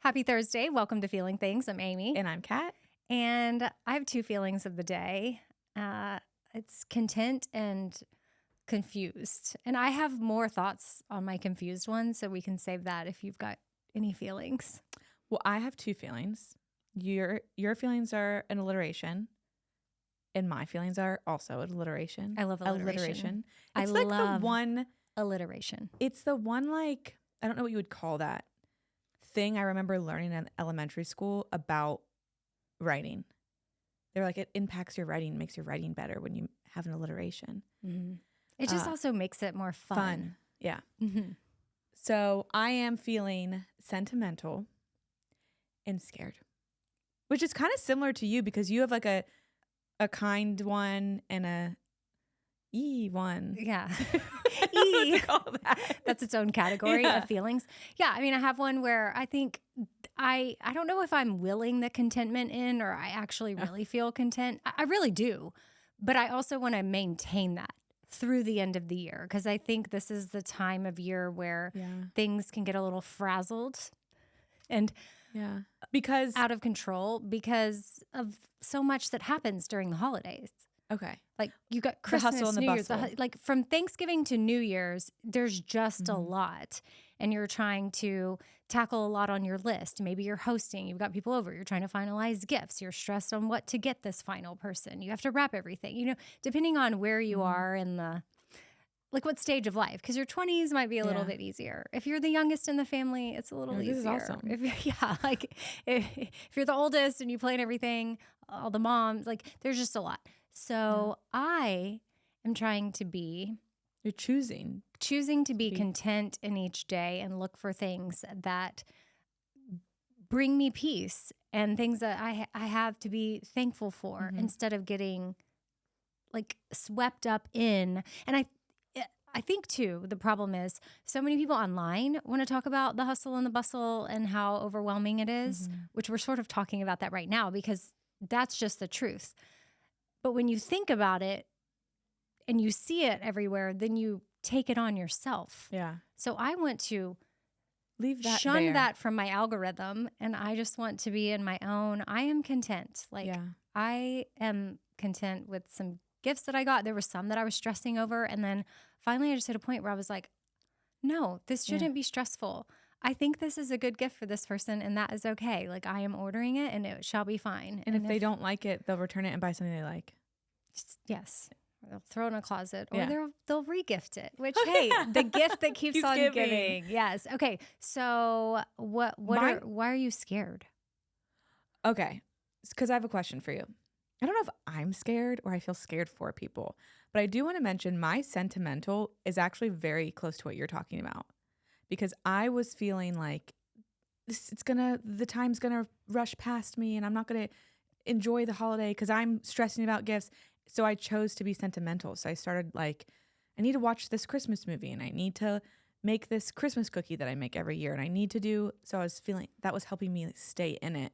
Happy Thursday. Welcome to Feeling Things. I'm Amy. And I'm Kat. And I have two feelings of the day. It's content and confused. And I have more thoughts on my confused one, so we can save that if you've got any feelings. Well, I have two feelings. Your feelings are an alliteration, and my feelings are also an alliteration. I love alliteration. It's I like love the one alliteration. It's the one, like, I don't know what you would call that thing I remember learning in elementary school about writing. They're like, it impacts your writing, makes your writing better when you have an alliteration. Mm-hmm. It just also makes it more fun. Yeah. Mm-hmm. So I am feeling sentimental and scared, which is kind of similar to you because you have like a kind one and a E one. Yeah. E. That's its own category of feelings. Yeah. I mean, I have one where I think I don't know if I'm willing the contentment in or I actually really feel content. I really do. But I also want to maintain that through the end of the year because I think this is the time of year where things can get a little frazzled and because out of control because of so much that happens during the holidays. Okay. Like you got Christmas, hustle and the New Year's, bustle. like from Thanksgiving to New Year's, there's just a lot. And you're trying to tackle a lot on your list. Maybe you're hosting, you've got people over, you're trying to finalize gifts, you're stressed on what to get this final person. You have to wrap everything, depending on where you are in like what stage of life. Because your 20s might be a little bit easier. If you're the youngest in the family, it's a little easier. This is awesome. If you're the oldest and you plan everything, all the moms, like there's just a lot. So I am trying to be... You're choosing to be content in each day and look for things that bring me peace and things that I have to be thankful for instead of getting like swept up in. And I think too, the problem is so many people online want to talk about the hustle and the bustle and how overwhelming it is, which we're sort of talking about that right now because that's just the truth. But when you think about it and you see it everywhere, then you take it on yourself. Yeah. So I want to shun that from my algorithm, and I just want to be in my own. I am content. I am content with some gifts that I got. There were some that I was stressing over, and then finally I just hit a point where I was like, no, this shouldn't be stressful. I think this is a good gift for this person, and that is okay. Like, I am ordering it, and it shall be fine. And if they don't like it, they'll return it and buy something they like. Yes. Or they'll throw it in a closet, or they'll re-gift it, which, hey, the gift that keeps on giving. Yes. Okay. So why are you scared? Okay. Because I have a question for you. I don't know if I'm scared or I feel scared for people, but I do want to mention my sentimental is actually very close to what you're talking about because I was feeling like the time's going to rush past me and I'm not going to enjoy the holiday because I'm stressing about gifts. So I chose to be sentimental. So I started like, I need to watch this Christmas movie and I need to make this Christmas cookie that I make every year. And I need to do, so I was feeling that was helping me stay in it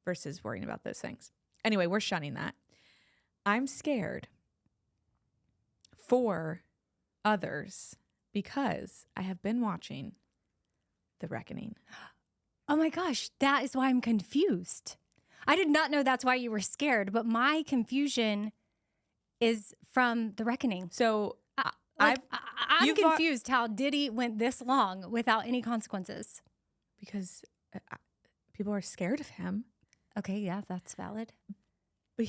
versus worrying about those things. Anyway, we're shunning that. I'm scared for others because I have been watching The Reckoning. Oh my gosh, that is why I'm confused. I did not know that's why you were scared, but my confusion is from The Reckoning. So I'm confused how Diddy went this long without any consequences. Because people are scared of him. Okay, yeah, that's valid. But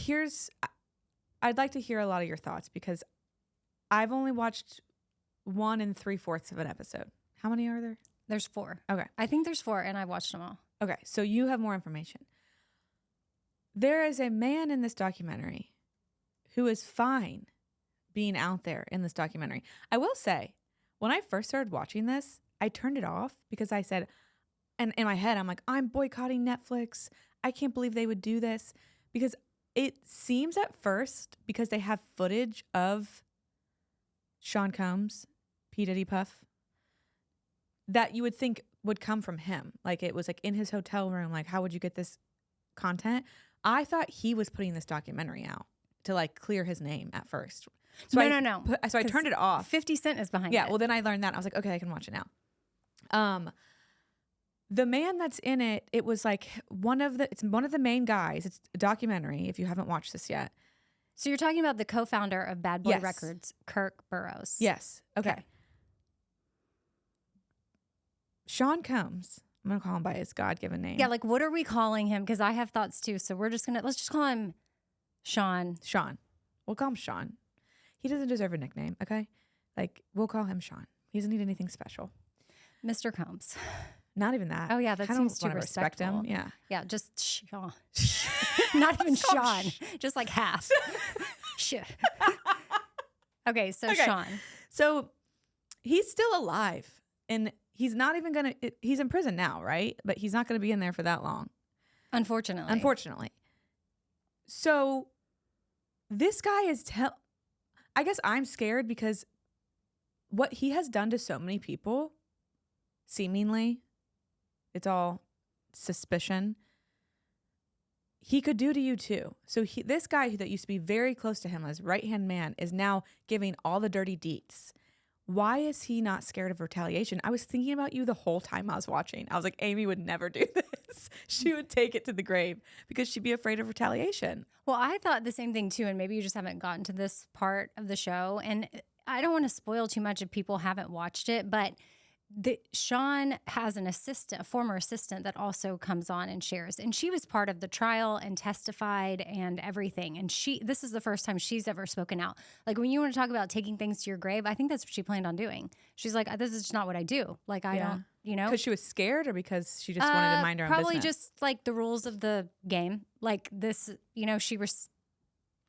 I'd like to hear a lot of your thoughts because I've only watched 1 3/4 of an episode. How many are there? There's 4. Okay. I think there's 4 and I watched them all. Okay, so you have more information. There is a man in this documentary who is fine being out there in this documentary. I will say, when I first started watching this, I turned it off because I said, and in my head, I'm like, I'm boycotting Netflix. I can't believe they would do this. Because it seems at first, because they have footage of Sean Combs, P. Diddy Puff, that you would think would come from him. Like it was like in his hotel room, like how would you get this content? I thought he was putting this documentary out to like clear his name at first. So No. So I turned it off. 50 Cent is behind it. Yeah, well then I learned that. I was like, okay, I can watch it now. The man that's in it, it was like it's one of the main guys. It's a documentary if you haven't watched this yet. So you're talking about the co-founder of Bad Boy Yes. Records, Kirk Burroughs. Yes. Okay. Sean Combs. I'm going to call him by his God-given name. Yeah, like what are we calling him? Because I have thoughts too. So let's just call him Sean. Sean. We'll call him Sean. He doesn't deserve a nickname, okay? Like, we'll call him Sean. He doesn't need anything special. Mr. Combs. Not even that. Oh, yeah, that I seems don't too wanna respect him. respectful. Yeah. Yeah, just Sean. Not even Sean. Just like half. Shit. Okay, so Okay. Sean. So he's still alive, and he's not even going to, he's in prison now, right? But he's not going to be in there for that long. Unfortunately. So this guy is, I guess I'm scared because what he has done to so many people, seemingly, it's all suspicion, he could do to you too. So this guy that used to be very close to him, his right-hand man, is now giving all the dirty deets. Why is he not scared of retaliation? I was thinking about you the whole time I was watching. I was like, Amy would never do this. She would take it to the grave because she'd be afraid of retaliation. Well, I thought the same thing too, and maybe you just haven't gotten to this part of the show. And I don't want to spoil too much if people haven't watched it, but Sean has an assistant, a former assistant that also comes on and shares. And she was part of the trial and testified and everything. And this is the first time she's ever spoken out. Like when you want to talk about taking things to your grave, I think that's what she planned on doing. She's like, this is just not what I do. Like I don't, you know. Because she was scared or because she just wanted to mind her own probably business? just like the rules of the game. Like this, you know, she was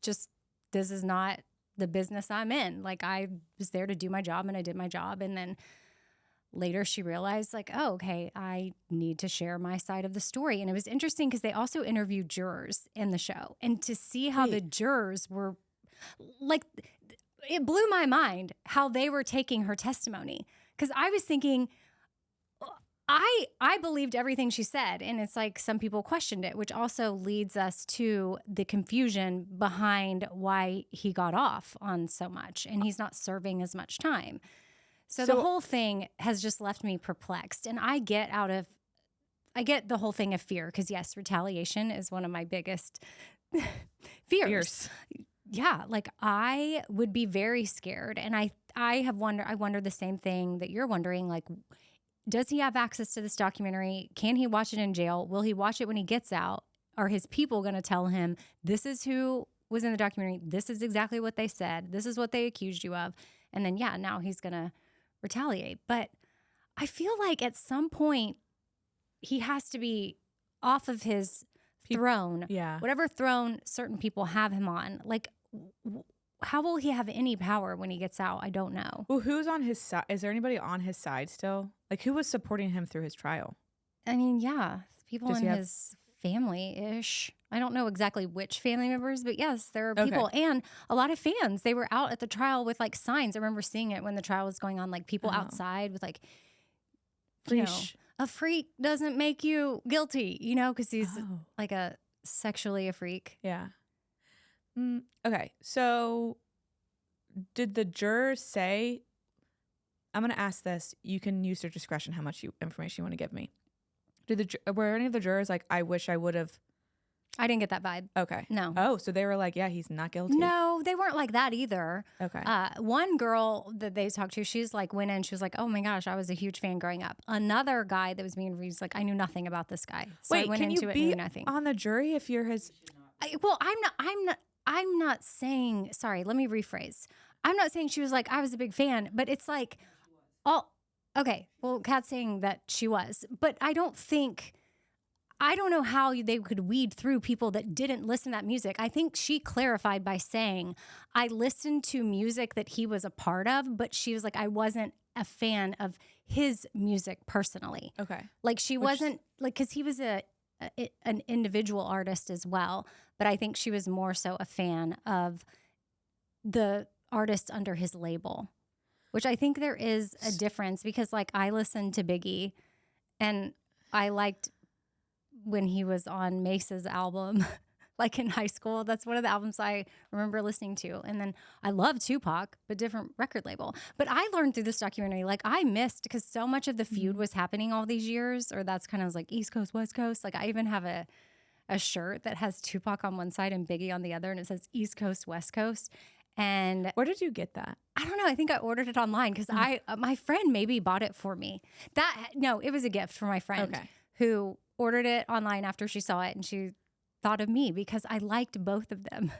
just, this is not the business I'm in. Like I was there to do my job and I did my job. And then later she realized like, oh, okay, I need to share my side of the story. And it was interesting because they also interviewed jurors in the show. And to see how the jurors were like, it blew my mind how they were taking her testimony. Because I was thinking, I believed everything she said. And it's like some people questioned it, which also leads us to the confusion behind why he got off on so much and he's not serving as much time. So the whole thing has just left me perplexed. And I get the whole thing of fear because, yes, retaliation is one of my biggest fears. Yeah, like I would be very scared. And I wonder the same thing that you're wondering, like, does he have access to this documentary? Can he watch it in jail? Will he watch it when he gets out? Are his people going to tell him, this is who was in the documentary? This is exactly what they said. This is what they accused you of. And then, yeah, now he's going to retaliate. But I feel like at some point he has to be off of his throne. Yeah. Whatever throne certain people have him on. Like, how will he have any power when he gets out? I don't know. Well, who's on his side? Is there anybody on his side still? Like, who was supporting him through his trial? I mean, yeah, people in his family-ish. I don't know exactly which family members, but yes, there are people and a lot of fans. They were out at the trial with like signs. I remember seeing it when the trial was going on, like people outside with like, you know, a freak doesn't make you guilty, you know, because he's like sexually a freak. Yeah. Okay, so did the jurors say, I'm going to ask this, you can use your discretion how much information you want to give me. Were any of the jurors like, I wish I would have? I didn't get that vibe. Okay. No. Oh, so they were like, yeah, he's not guilty. No, they weren't like that either. Okay. One girl that they talked to, she's like, went in, she was like, oh my gosh, I was a huge fan growing up. Another guy that was being interviewed was like, I knew nothing about this guy. So Wait, I went can into you it be knew nothing. on the jury if you're his? I'm not saying, sorry, let me rephrase. I'm not saying she was like, I was a big fan, but it's like, okay, well, Kat's saying that she was, but I don't know how they could weed through people that didn't listen to that music. I think she clarified by saying, I listened to music that he was a part of, but she was like, I wasn't a fan of his music personally. Okay. Like she wasn't, like, because he was an individual artist as well, but I think she was more so a fan of the artist under his label, which I think there is a difference because, like, I listened to Biggie and I liked when he was on Mace's album, like in high school. That's one of the albums I remember listening to. And then I love Tupac, but different record label. But I learned through this documentary, like I missed because so much of the feud was happening all these years, or that's kind of like East Coast, West Coast. Like I even have a shirt that has Tupac on one side and Biggie on the other, and it says East Coast, West Coast. And where did you get that? I don't know. I think I ordered it online because my friend maybe bought it for me. No, it was a gift for my friend who ordered it online after she saw it, and she thought of me because I liked both of them.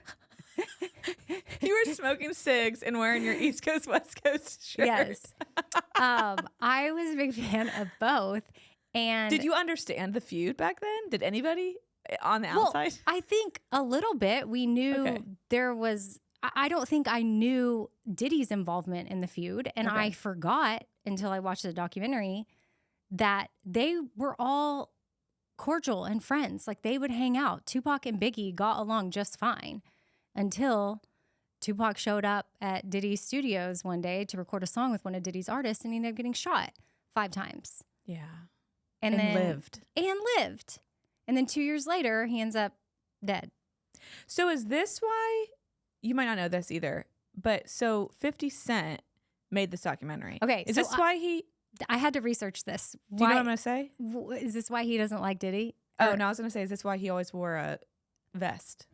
You were smoking cigs and wearing your East Coast, West Coast shirt. Yes. I was a big fan of both. And did you understand the feud back then? Did anybody on the outside? I think a little bit. We knew there was... I don't think I knew Diddy's involvement in the feud, and I forgot until I watched the documentary that they were all cordial and friends. Like they would hang out. Tupac and Biggie got along just fine until Tupac showed up at Diddy's studios one day to record a song with one of Diddy's artists, and he ended up getting shot 5 times. Yeah. And then lived. And then 2 years later, he ends up dead. So is this why... You might not know this either, but so 50 Cent made this documentary. Okay. Is this why he... I had to research this. Do you know what I'm going to say? Is this why he doesn't like Diddy? Oh, no, I was going to say, is this why he always wore a vest?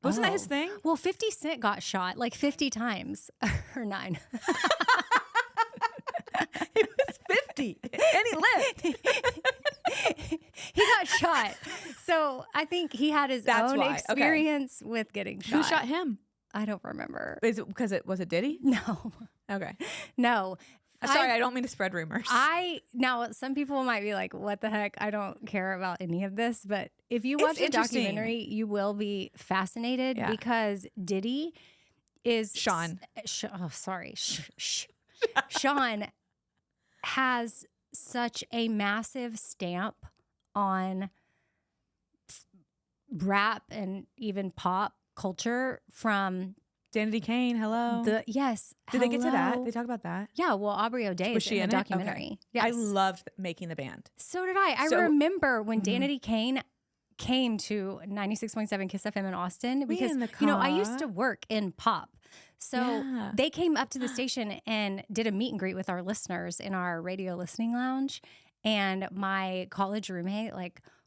Wasn't that his thing? Well, 50 Cent got shot like 50 times. Or 9. He was 50 and he lived. He got shot. So I think he had his own experience with getting shot. Who shot him? I don't remember. Is it because was it Diddy? No. Okay. No. Sorry, I don't mean to spread rumors. Now some people might be like, what the heck? I don't care about any of this. But if you watch the documentary, you will be fascinated because Diddy is Sean. Sean has such a massive stamp on rap and even pop culture from Danity Kane. Hello. Yes. Did they get to that? They talk about that? Yeah. Well, Aubrey O'Day was in the documentary. Okay. Yes. I loved making the band. So did I. I remember when Danity Kane came to 96.7 Kiss FM in Austin because, I used to work in pop. So they came up to the station and did a meet and greet with our listeners in our radio listening lounge. And my college roommate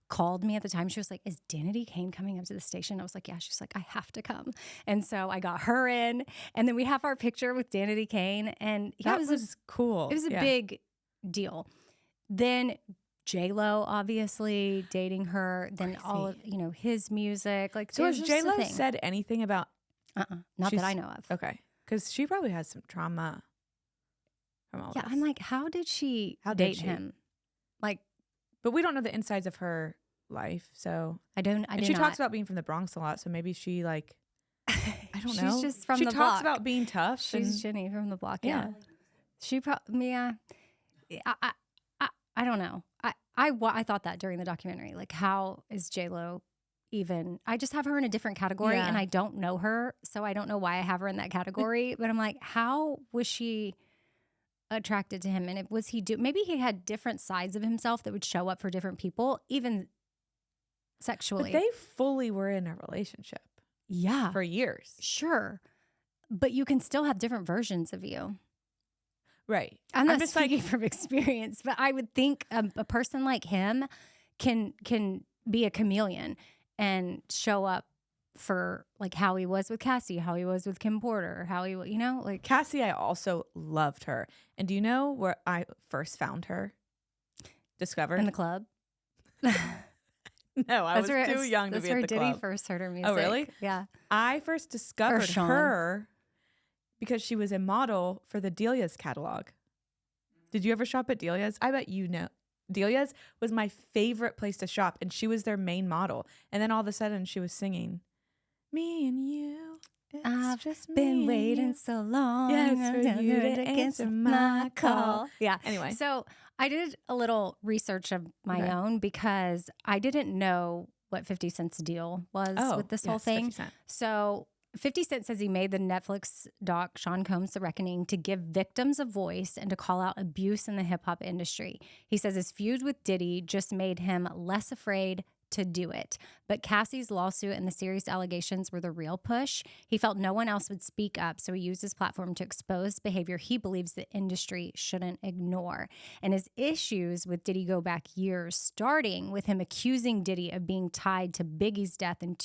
called me at the time. She was like, is Danity Kane coming up to the station? I was like, yeah. She's like, I have to come. And so I got her in. And then we have our picture with Danity Kane. And that was cool. It was a big deal. Then J-Lo, obviously, dating her. Then all of, his music. So has J-Lo said anything about... Not that I know of. Okay. Because she probably has some trauma from all this. I'm like, how did she date him? But we don't know the insides of her life, so... She talks about being from the Bronx a lot, so maybe she, I don't know. She's just from the block. She talks about being tough. She's Jenny from the block, yeah. She probably... Yeah. I don't know. I thought that during the documentary. How is J-Lo... even I just have her in a different category and I don't know her, so I don't know why I have her in that category. But I'm like, how was she attracted to him? And maybe he had different sides of himself that would show up for different people, even sexually. But they fully were in a relationship. Yeah. For years. Sure. But you can still have different versions of you. Right. I'm not speaking from experience, but I would think a person like him can be a chameleon and show up for how he was with Cassie, how he was with Kim Porter, how he, Cassie, I also loved her. And do you know where I first found her? Discovered? In the club? No, I was too young to be at the club. That's where Diddy first heard her music. Oh, really? Yeah. I first discovered her because she was a model for the Delia's catalog. Did you ever shop at Delia's? I bet you know. Delia's was my favorite place to shop, and she was their main model. And then all of a sudden, she was singing, "Me and you, I've just been waiting so long, for you to answer my call." Yeah. Anyway, so I did a little research of my own because I didn't know what 50 Cent's deal was with this whole thing. 50 Cent. So 50 Cent says he made the Netflix doc Sean Combs The Reckoning to give victims a voice and to call out abuse in the hip hop industry. He says his feud with Diddy just made him less afraid to do it. But Cassie's lawsuit and the serious allegations were the real push. He felt no one else would speak up, so he used his platform to expose behavior he believes the industry shouldn't ignore. And his issues with Diddy go back years, starting with him accusing Diddy of being tied to Biggie's death in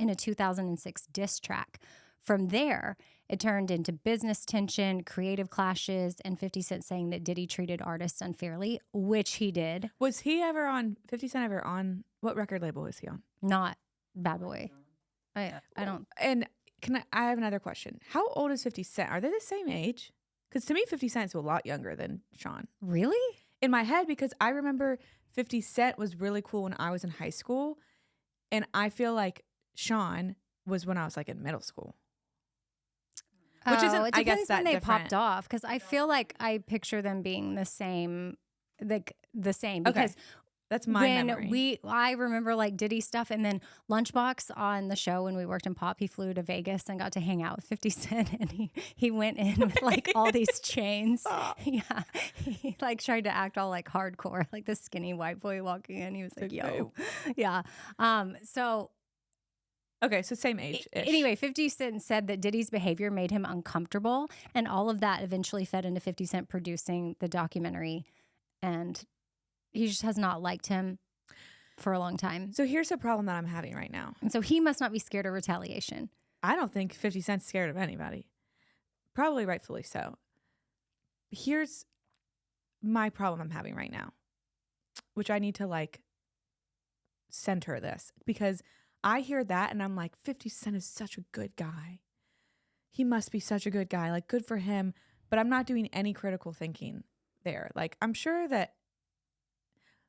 a 2006 diss track. From there, it turned into business tension, creative clashes, and 50 Cent saying that Diddy treated artists unfairly, which he did. Was he ever on, 50 Cent ever on, what record label was he on? Not Bad Boy. I don't. And I have another question. How old is 50 Cent? Are they the same age? Because to me, 50 Cent's a lot younger than Sean. Really? In my head, because I remember 50 Cent was really cool when I was in high school. And I feel like Sean was when I was like in middle school. Which isn't, it I guess, depends that when they different. popped off, because I feel like I picture them being the same, because that's my memory. I remember like Diddy stuff, and then Lunchbox on the show when we worked in Pop, he flew to Vegas and got to hang out with 50 Cent, and he went in with like all these chains. Yeah, he like tried to act all like hardcore, like the skinny white boy walking in. He was like, "Yo," yeah. So. Okay, so same age. Anyway, 50 Cent said that Diddy's behavior made him uncomfortable, and all of that eventually fed into 50 Cent producing the documentary, and he just has not liked him for a long time. So here's the problem that I'm having right now. And so he must not be scared of retaliation. I don't think 50 Cent's scared of anybody. Probably rightfully so. Here's my problem I'm having right now, which I need to like center this, because I hear that and I'm like, 50 Cent is such a good guy. He must be such a good guy. Like, good for him. But I'm not doing any critical thinking there. Like, I'm sure that,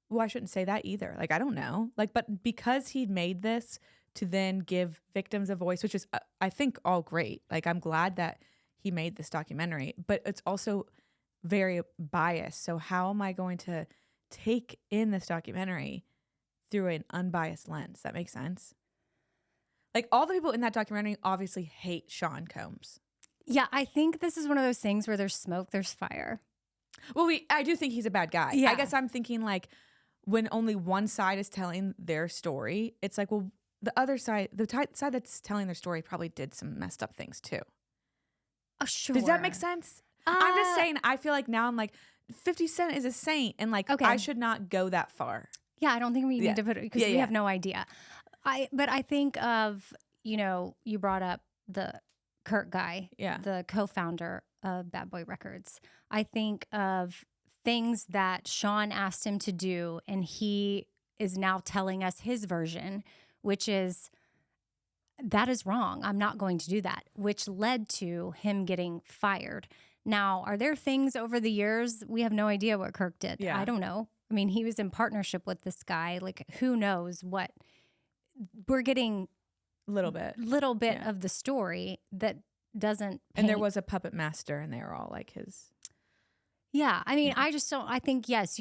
well, I shouldn't say that either. Like, I don't know. Like, but because he made this to then give victims a voice, which is, I think, all great. Like, I'm glad that he made this documentary, but it's also very biased. So how am I going to take in this documentary through an unbiased lens? That makes sense. Like, all the people in that documentary obviously hate Sean Combs. Yeah, I think this is one of those things where there's smoke, there's fire. Well, I do think he's a bad guy. Yeah. I guess I'm thinking like when only one side is telling their story, it's like, well, the other side, side that's telling their story probably did some messed up things too. Oh, sure. Does that make sense? I'm just saying, I feel like now I'm like, 50 Cent is a saint, and like, I should not go that far. Yeah, I don't think we need to put it, because we have no idea. But I think of, you brought up the Kurt guy, the co-founder of Bad Boy Records. I think of things that Sean asked him to do, and he is now telling us his version, which is, that is wrong. I'm not going to do that, which led to him getting fired. Now, are there things over the years? We have no idea what Kirk did. Yeah. I don't know. I mean, he was in partnership with this guy. Like, who knows what? We're getting little bit of the story that doesn't paint. And there was a puppet master, and they were all like his. Yeah, I mean, I just don't. I think yes,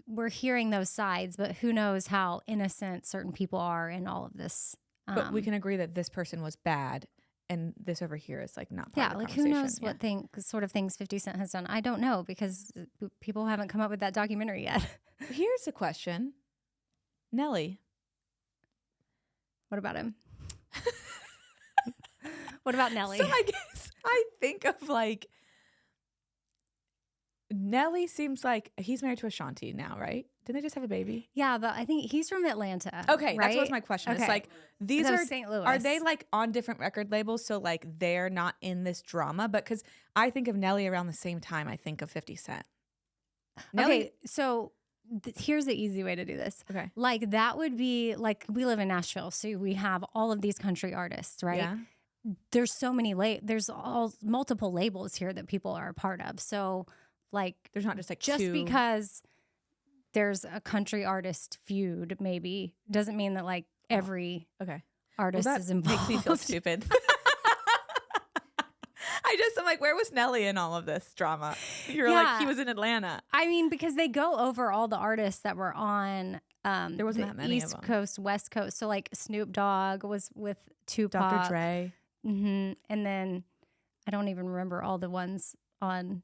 we're hearing those sides, but who knows how innocent certain people are in all of this. But we can agree that this person was bad, and this over here is like not part of the like conversation. who knows what sort of things 50 Cent has done? I don't know, because people haven't come up with that documentary yet. Here's a question, Nelly. What about him? What about Nelly? So I guess I think of like Nelly seems like he's married to Ashanti now, right? Didn't they just have a baby? Yeah, but I think he's from Atlanta. Okay, right? that's what's my question. Okay. It's like these are St. Louis. Are they like on different record labels? So like they're not in this drama, but because I think of Nelly around the same time I think of 50 Cent. Nelly, okay, so here's the easy way to do this. Okay. Like that would be like, we live in Nashville, so we have all of these country artists, right? Yeah. There's so many there's multiple labels here that people are a part of. So like there's not just like just two. because there's a country artist feud maybe doesn't mean that like every artist is involved. Makes me feel stupid. I'm like, where was Nelly in all of this drama? You're like, he was in Atlanta. I mean, because they go over all the artists that were on there wasn't that many East of them. Coast, West Coast. So like Snoop Dogg was with Tupac. Dr. Dre. Mm-hmm. And then I don't even remember all the ones on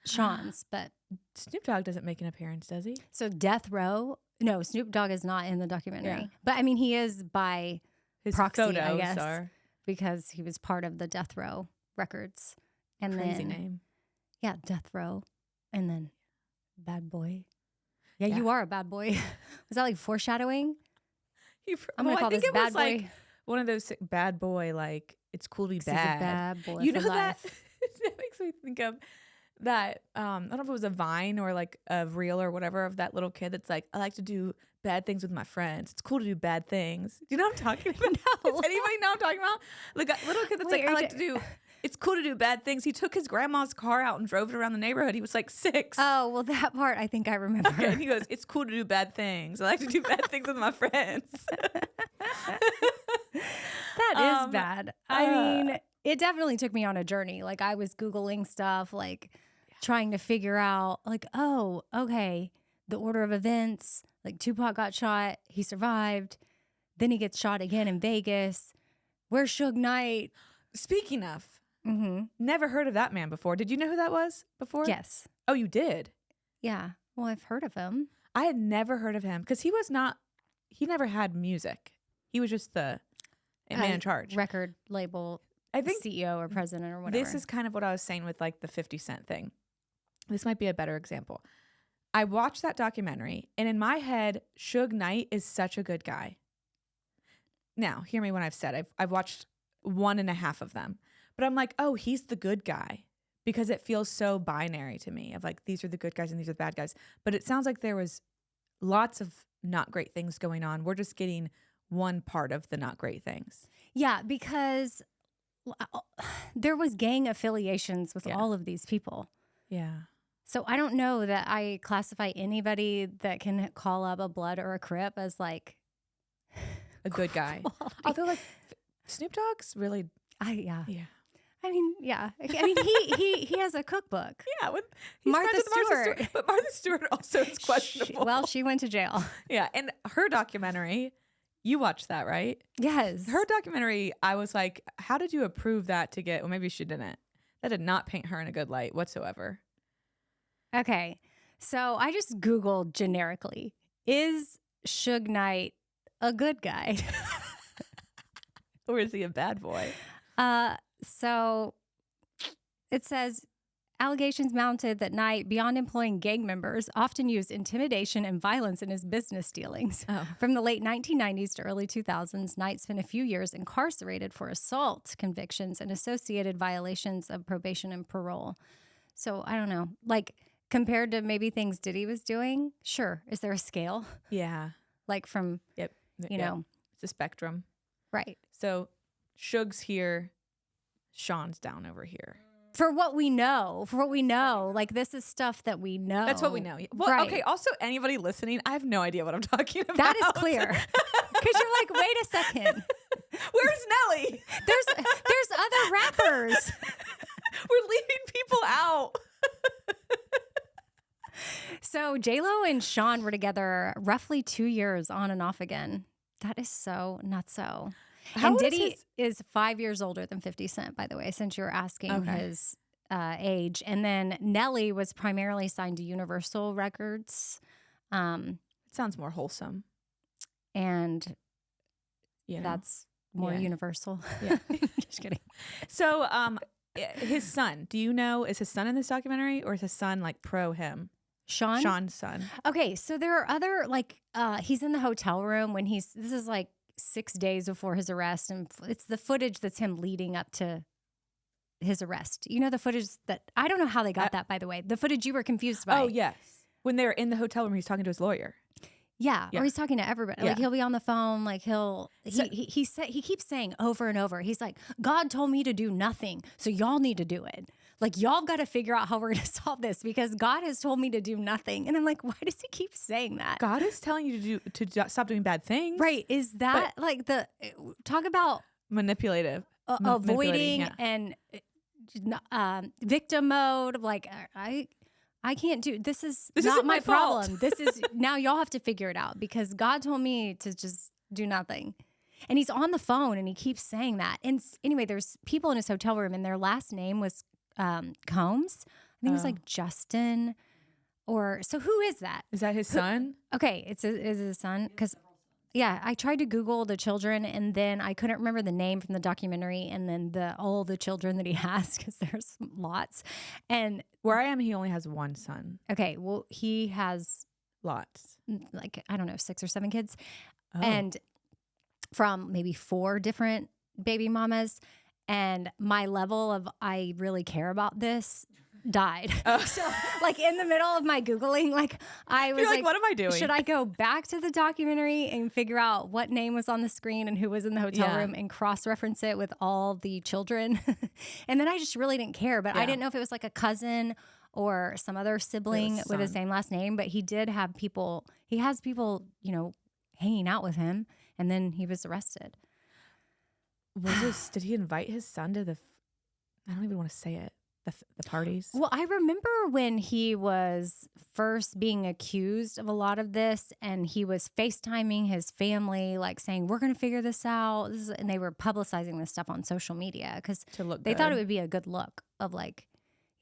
Sean's, but Snoop Dogg doesn't make an appearance, does he? so Death Row No, Snoop Dogg is not in the documentary. Yeah. But I mean, he is by His proxy, I photos guess, are because he was part of the Death Row Records. And crazy then, name. Yeah, Death Row. And then Bad Boy. Yeah, Yeah. you are a bad boy. Was that like foreshadowing? I'm Well, going to call I think this it bad was boy. like one of those bad boy, like it's cool to be 'Cause he's bad. a bad boy You for know that life. that makes me think of that. I don't know if it was a Vine or like a reel or whatever of that little kid that's like, I like to do bad things with my friends. It's cool to do bad things. Do you know what I'm talking about? No. Does anybody know what I'm talking about? Like a little kid that's Wait, like, are I you like to do. It's cool to do bad things. He took his grandma's car out and drove it around the neighborhood. He was like 6. Oh, well, that part I think I remember. Okay, and he goes, it's cool to do bad things. I like to do bad things with my friends. That is bad. I mean, it definitely took me on a journey. Like I was Googling stuff, like trying to figure out like, oh, okay, the order of events, like Tupac got shot, he survived. Then he gets shot again in Vegas. Where's Suge Knight? Speaking of, Mm-hmm. never heard of that man before. Did you know who that was before? Yes. Oh, you did? Yeah. Well, I've heard of him. I had never heard of him because he never had music. He was just the man in charge. Record label I think CEO or president or whatever. this is kind of what I was saying with like the 50 Cent thing. This might be a better example. I watched that documentary and in my head, Suge Knight is such a good guy. Now, hear me when I've said I've watched 1.5 of them, but I'm like, oh, he's the good guy because it feels so binary to me of like, these are the good guys and these are the bad guys. But it sounds like there was lots of not great things going on. We're just getting one part of the not great things. Yeah, because there was gang affiliations with all of these people. Yeah. So I don't know that I classify anybody that can call up a Blood or a Crip as like A good guy. Although like Snoop Dogg's really yeah. yeah. I mean, yeah. I mean, he has a cookbook. Yeah, he's Martha friends with Stewart. But Martha Stewart also is questionable. She went to jail. Yeah, and her documentary, you watched that, right? Yes. Her documentary, I was like, how did you approve that to get, well, maybe she didn't. That did not paint her in a good light whatsoever. Okay. So I just Googled generically, is Suge Knight a good guy? Or is he a bad boy? So it says allegations mounted that Knight, beyond employing gang members, often used intimidation and violence in his business dealings. Oh. From the late 1990s to early 2000s, Knight spent a few years incarcerated for assault convictions and associated violations of probation and parole. So I don't know, like compared to maybe things Diddy was doing, sure. Is there a scale? Yeah. Like from, you know. It's a spectrum. Right. So Suge's here, Sean's down over here. For what we know, like this is stuff that we know. That's what we know. Well, right. Okay, also anybody listening, I have no idea what I'm talking about. That is clear. Because you're like, wait a second. Where's Nelly? There's other rappers. We're leaving people out. So J-Lo and Sean were together roughly 2 years on and off again. That is so nutso. And Diddy is 5 years older than 50 Cent, by the way, since you were asking his age. And then Nelly was primarily signed to Universal Records. It sounds more wholesome. And that's more universal. Yeah. Just kidding. So his son, do you know, is his son in this documentary or is his son like pro him? Sean's son. Okay, so there are other, like, he's in the hotel room when this is like 6 days before his arrest, and it's the footage that's him leading up to his arrest. You know, the footage that, I don't know how they got that, by the way. The footage you were confused by. Oh, yes. When they're in the hotel room, he's talking to his lawyer. Yeah, or he's talking to everybody. Yeah. Like he'll be on the phone. Like he keeps saying over and over. He's like, God told me to do nothing, so y'all need to do it. Like y'all got to figure out how we're going to solve this because God has told me to do nothing. And I'm like, why does he keep saying that? God is telling you to stop doing bad things, right? Is that like talk about manipulative, avoiding and victim mode? Like I can't do this. Is not my problem. This is now y'all have to figure it out because God told me to just do nothing. And he's on the phone and he keeps saying that. And anyway, there's people in his hotel room and their last name was Combs. I think it was like Justin. Or so who is that? Is that his son? Okay, is his son? Because yeah, I tried to Google the children, and then I couldn't remember the name from the documentary, and then all the children that he has, because there's lots. And Where I am, he only has one son. okay, well, he has Lots. like, I don't know, 6 or 7 kids, Oh. and from maybe 4 different baby mamas. And my level of I really care about this died. So like in the middle of my Googling, like I was You're like, what am I doing? Should I go back to the documentary and figure out what name was on the screen and who was in the hotel room and cross-reference it with all the children? And then I just really didn't care, but I didn't know if it was like a cousin or some other sibling with the same last name, but he has people, hanging out with him, and then he was arrested. Did he invite his son to I don't even want to say it, the parties? Well, I remember when he was first being accused of a lot of this, and he was FaceTiming his family, like saying, we're going to figure this out. And they were publicizing this stuff on social media because they thought it would be a good look of like,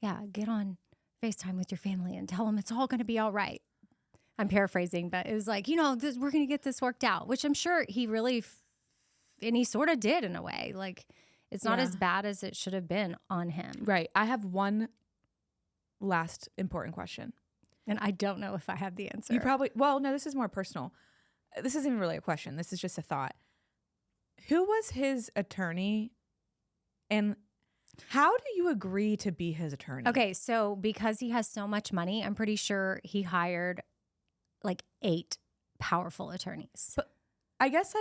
yeah, get on FaceTime with your family and tell them it's all going to be all right. I'm paraphrasing, but it was like, we're going to get this worked out, which I'm sure he really and he sort of did in a way. Like, it's not as bad as it should have been on him. Right. I have one last important question. And I don't know if I have the answer. No, this is more personal. This isn't even really a question. This is just a thought. Who was his attorney, and how do you agree to be his attorney? Okay, so because he has so much money, I'm pretty sure he hired like 8 powerful attorneys. But I guess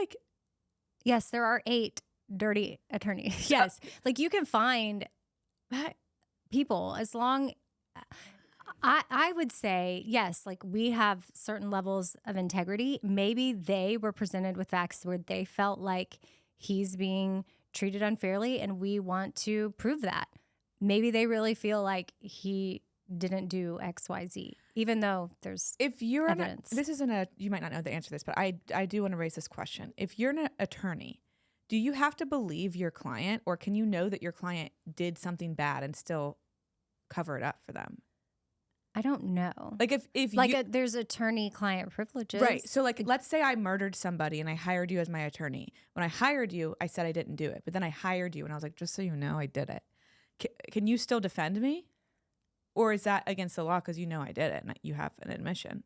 yes, there are 8 dirty attorneys. Yes. Like you can find people as long. I would say, yes, like we have certain levels of integrity. Maybe they were presented with facts where they felt like he's being treated unfairly and we want to prove that. Maybe they really feel like he didn't do X, Y, Z, even though there's evidence. You might not know the answer to this, but I do want to raise this question. If you're an attorney, do you have to believe your client, or can you know that your client did something bad and still cover it up for them? I don't know. Like if there's attorney-client privileges, right? So like, let's say I murdered somebody and I hired you as my attorney. When I hired you, I said I didn't do it, but then I hired you and I was like, just so you know, I did it. Can you still defend me? Or is that against the law because I did it and you have an admission?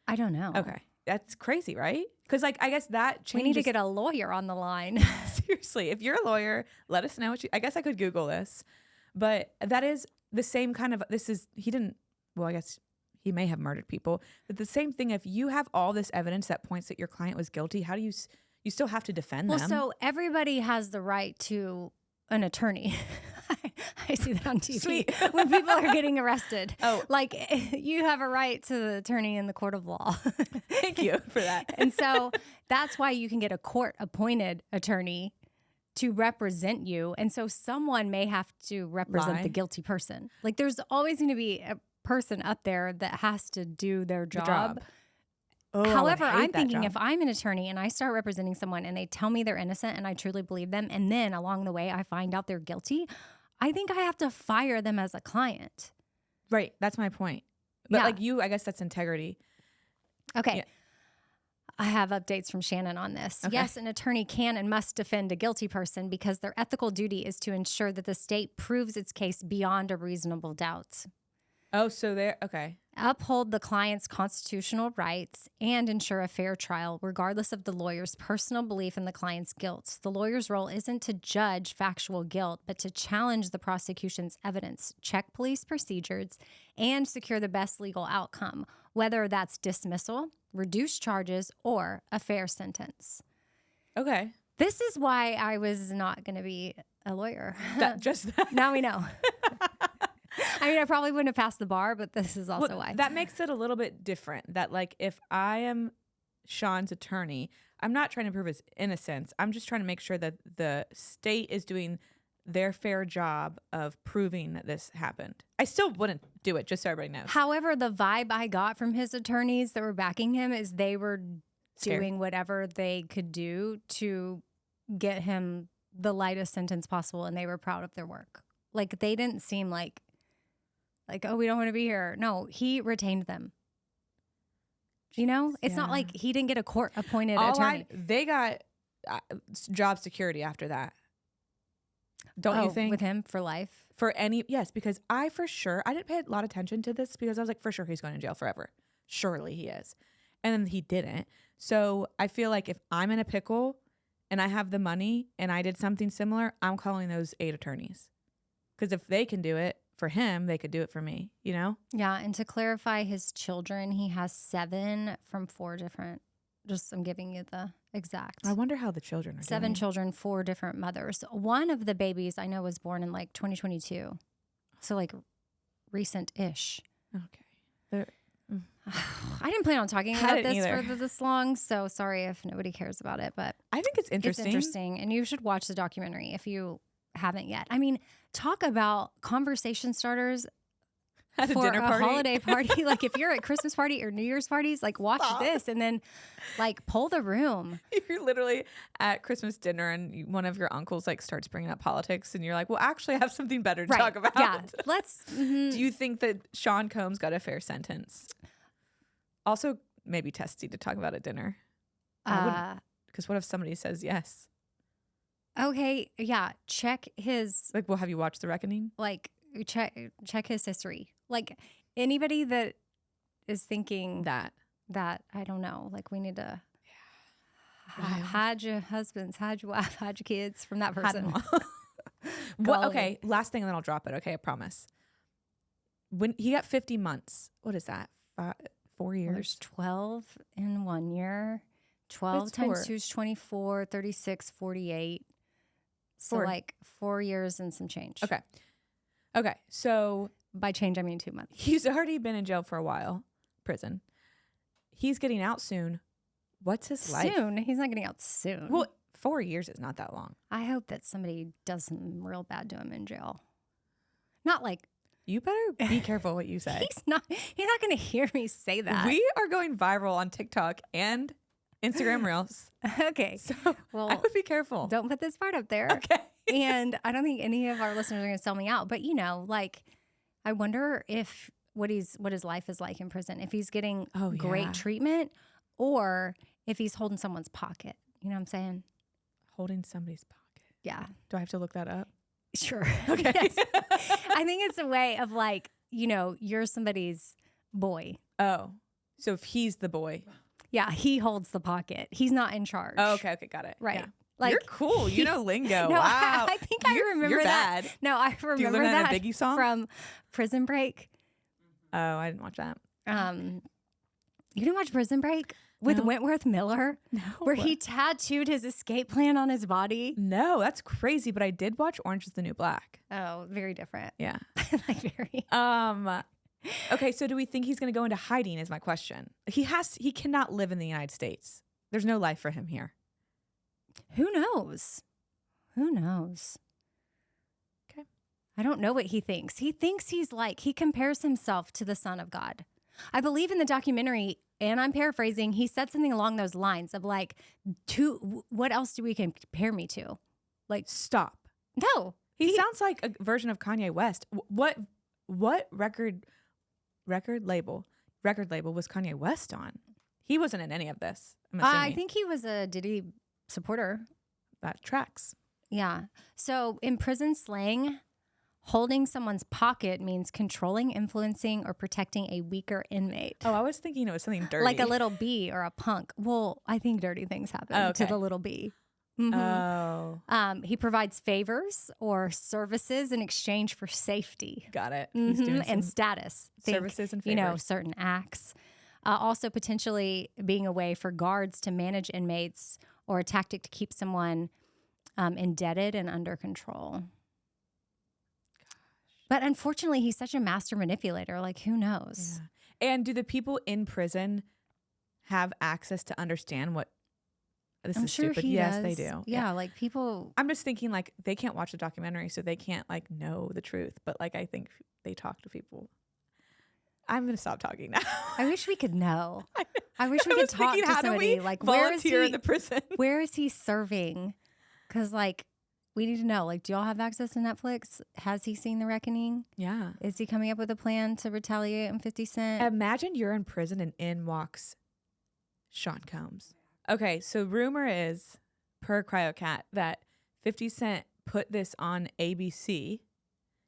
I don't know. Okay. That's crazy, right? Because I guess that changes. We need to get a lawyer on the line. Seriously, if you're a lawyer, let us know I guess I could Google this. But that is the same kind of, I guess he may have murdered people. But the same thing, if you have all this evidence that points that your client was guilty, how do you still have to defend them? Well, so everybody has the right to an attorney. I see that on TV. Sweet. When people are getting arrested. Oh. Like, you have a right to the attorney in the court of law. Thank you for that. And so that's why you can get a court-appointed attorney to represent you. And so someone may have to represent the guilty person. Like, there's always going to be a person up there that has to do their job. Oh, however, I'm thinking if I'm an attorney and I start representing someone and they tell me they're innocent and I truly believe them, and then along the way I find out they're guilty, I think I have to fire them as a client. Right. That's my point. But I guess that's integrity. Okay. Yeah. I have updates from Shannon on this. Okay. Yes, an attorney can and must defend a guilty person because their ethical duty is to ensure that the state proves its case beyond a reasonable doubt. Oh, so okay. Uphold the client's constitutional rights and ensure a fair trial, regardless of the lawyer's personal belief in the client's guilt. The lawyer's role isn't to judge factual guilt, but to challenge the prosecution's evidence, check police procedures, and secure the best legal outcome, whether that's dismissal, reduced charges, or a fair sentence. Okay. This is why I was not going to be a lawyer. That. Now we know. I mean, I probably wouldn't have passed the bar, but this is also why. That makes it a little bit different. That like, if I am Sean's attorney, I'm not trying to prove his innocence. I'm just trying to make sure that the state is doing their fair job of proving that this happened. I still wouldn't do it, just so everybody knows. However, the vibe I got from his attorneys that were backing him is they were doing whatever they could do to get him the lightest sentence possible, and they were proud of their work. Like, they didn't seem like Like, oh, we don't want to be here. No, he retained them. You know, it's not like he didn't get a court appointed attorney. They got job security after that. Don't you think? With him for life? Yes, because I didn't pay a lot of attention to this because I was like, for sure he's going to jail forever. Surely he is. And then he didn't. So I feel like if I'm in a pickle and I have the money and I did something similar, I'm calling those 8 attorneys. Because if they can do it for him, they could do it for me, you know? Yeah. And to clarify his children, he has 7 from 4 different, I'm giving you the exact. I wonder how the children are 7 doing. children, 4 different mothers. One of the babies I know was born in like 2022. So like recent-ish. Okay. I didn't plan on talking about this for this long, so sorry if nobody cares about it, but I think it's interesting. It's interesting, and you should watch the documentary if you haven't yet. I mean, talk about conversation starters at for a dinner party. Holiday party. Like if you're at Christmas party or New Year's parties, like watch this and then like pull the room. You're literally at Christmas dinner and one of your uncles like starts bringing up politics and you're like, well, actually I have something better to talk about. Yeah, let's. Do you think that Sean Combs got a fair sentence? Also, maybe testy to talk about at dinner. Because what if somebody says yes? Okay, yeah. Check his. Like, well, have you watched The Reckoning? Like, check his history. Like, anybody that is thinking that I don't know. Like, we need to hide your husbands, hide your wife, hide your kids from that person. What? Okay, last thing, and then I'll drop it. Okay, I promise. When he got 50 months, what is that? 4 years? Well, there's 12 in 1 year. 12 times 2 is 24, 36, 48. So like 4 years and some change. Okay. So by change, I mean 2 months. He's already been in jail for a while, prison. He's getting out soon. What's his life? Soon? He's not getting out soon. Well, 4 years is not that long. I hope that somebody does something real bad to him in jail. Not like. You better be careful what you say. He's not going to hear me say that. We are going viral on TikTok and Instagram Reels. Okay. So I would be careful. Don't put this part up there. Okay. And I don't think any of our listeners are going to sell me out. But, you know, like, I wonder if what his life is like in prison. If he's getting great treatment or if he's holding someone's pocket. You know what I'm saying? Holding somebody's pocket. Yeah. Do I have to look that up? Sure. Okay. Yes. I think it's a way of like, you know, you're somebody's boy. Oh. So if he's the boy. Yeah, he holds the pocket. He's not in charge. Oh, okay, got it. Right. Yeah. Like, you're cool. You know lingo. No, wow. I think I remember you're that. Bad. No, I remember Do you learn that in a Biggie song? From Prison Break. Oh, I didn't watch that. You didn't watch Prison Break with Wentworth Miller? No. Where he tattooed his escape plan on his body? No, that's crazy. But I did watch Orange is the New Black. Oh, very different. Yeah. Like very. Okay, so do we think he's going to go into hiding is my question. He cannot live in the United States. There's no life for him here. Who knows? Who knows? Okay. I don't know what he thinks. He thinks he compares himself to the Son of God. I believe in the documentary, and I'm paraphrasing, he said something along those lines of like, what else do we compare me to? Like, stop. No. He sounds like a version of Kanye West. What record label was Kanye West on? He wasn't in any of this. I'm assuming. I think he was a Diddy supporter. That tracks. Yeah. So in prison slang, holding someone's pocket means controlling, influencing, or protecting a weaker inmate. Oh, I was thinking it was something dirty. Like a little bee or a punk. Well, I think dirty things happen to the little bee. Mm-hmm. Oh. He provides favors or services in exchange for safety. Got it. Mm-hmm. He's doing and status. Services and favors. You know, certain acts. Also potentially being a way for guards to manage inmates or a tactic to keep someone indebted and under control. Gosh. But unfortunately, he's such a master manipulator. Like, who knows? Yeah. And do the people in prison have access to understand what this I'm is sure stupid? He yes, does. they do. Yeah, like people. I'm just thinking like they can't watch the documentary, so they can't like know the truth. But like I think they talk to people. I'm gonna stop talking now. I wish we could know. I wish we could talk to somebody. Like, volunteer in the prison? Where is he serving? Because like we need to know, like, do y'all have access to Netflix? Has he seen The Reckoning? Yeah. Is he coming up with a plan to retaliate on 50 Cent? Imagine you're in prison and in walks Sean Combs. Okay, so rumor is, per CryoCat, that 50 Cent put this on ABC.